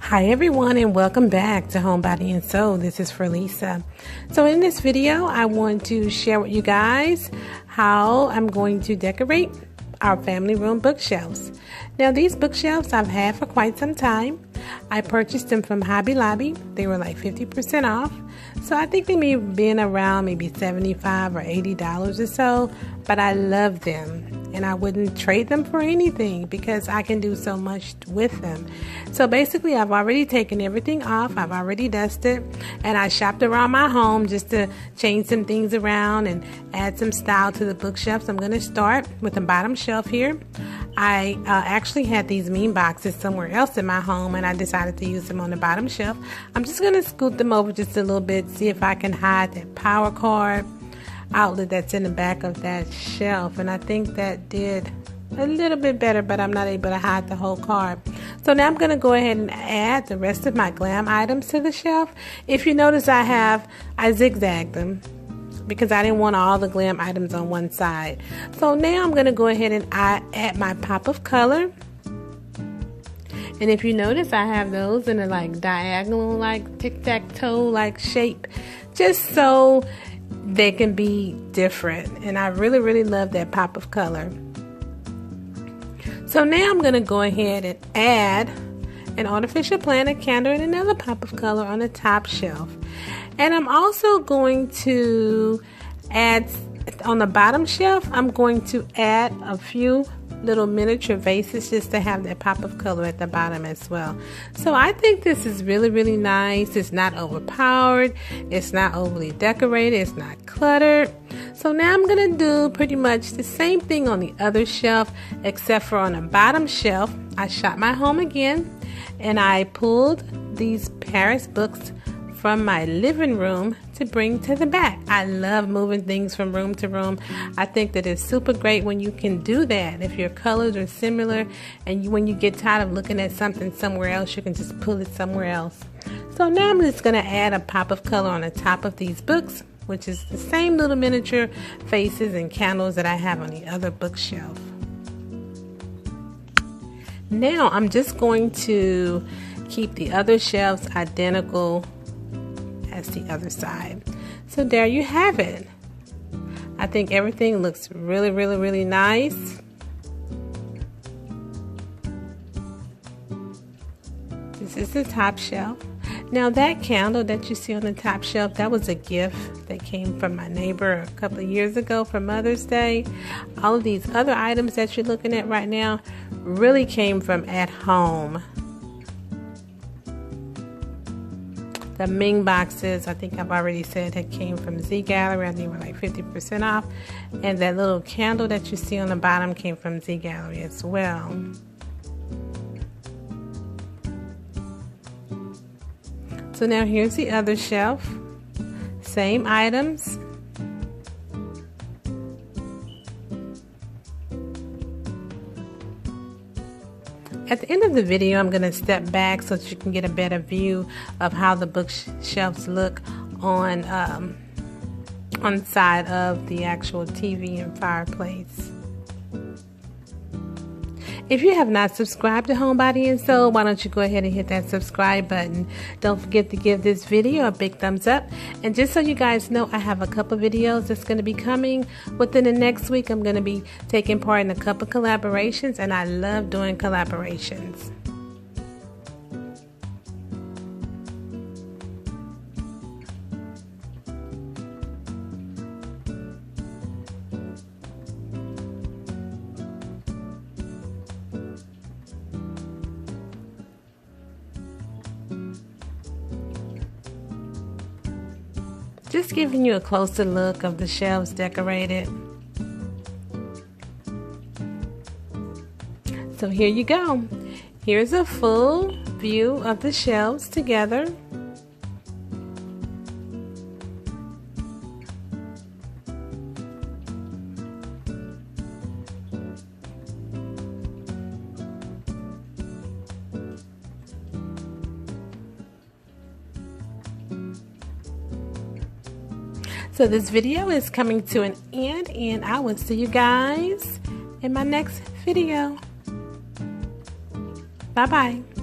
Hi everyone, and welcome back to Home Body and Soul. This is for Lisa. So in this video I want to share with you guys how I'm going to decorate our family room bookshelves. Now these bookshelves I've had for quite some time. I purchased them from Hobby Lobby. They were like 50% off. So I think they may have been around maybe $75 or $80 or so, but I love them. And I wouldn't trade them for anything because I can do so much with them. So basically I've already taken everything off. I've already dusted, and I shopped around my home just to change some things around and add some style to the bookshelves. I'm going to start with the bottom shelf here. I actually had these mean boxes somewhere else in my home, and I decided to use them on the bottom shelf. I'm just going to scoot them over just a little bit, see if I can hide that power cord outlet that's in the back of that shelf, and I think that did a little bit better, but I'm not able to hide the whole card. So now I'm going to go ahead and add the rest of my Glam items to the shelf. If you notice, I zigzagged them because I didn't want all the Glam items on one side. So now I'm going to go ahead and add my pop of color. And if you notice, I have those in a like diagonal, like tic-tac-toe like shape, just so they can be different. And I really love that pop of color. So now I'm going to go ahead and add an artificial plant, a candle, and another pop of color on the top shelf. And I'm also going to add, on the bottom shelf, I'm going to add a few little miniature vases just to have that pop of color at the bottom as well. So I think this is really nice. It's not overpowered. It's not overly decorated. It's not cluttered. So now I'm going to do pretty much the same thing on the other shelf, except for on the bottom shelf, I shot my home again, and I pulled these Paris books from my living room to bring to the back. I love moving things from room to room. I think that it's super great when you can do that. If your colors are similar and when you get tired of looking at something somewhere else, you can just pull it somewhere else. So now I'm just going to add a pop of color on the top of these books, which is the same little miniature faces and candles that I have on the other bookshelf. Now I'm just going to keep the other shelves identical as the other side. So there you have it. I think everything looks really nice. This is the top shelf. Now that candle that you see on the top shelf, that was a gift that came from my neighbor a couple of years ago for Mother's Day. All of these other items that you're looking at right now really came from at home. The Ming boxes, I think I've already said, that came from Z Gallery. I think they were like 50% off. And that little candle that you see on the bottom came from Z Gallery as well. So now here's the other shelf. Same items. At the end of the video, I'm going to step back so that you can get a better view of how the bookshelves look on the side of the actual TV and fireplace. If you have not subscribed to Home Body and Soul, why don't you go ahead and hit that subscribe button. Don't forget to give this video a big thumbs up. And just so you guys know, I have a couple videos that's going to be coming within the next week. I'm going to be taking part in a couple collaborations, and I love doing collaborations. Just giving you a closer look of the shelves decorated. So here you go. Here's a full view of the shelves together. So this video is coming to an end, and I will see you guys in my next video. Bye-bye.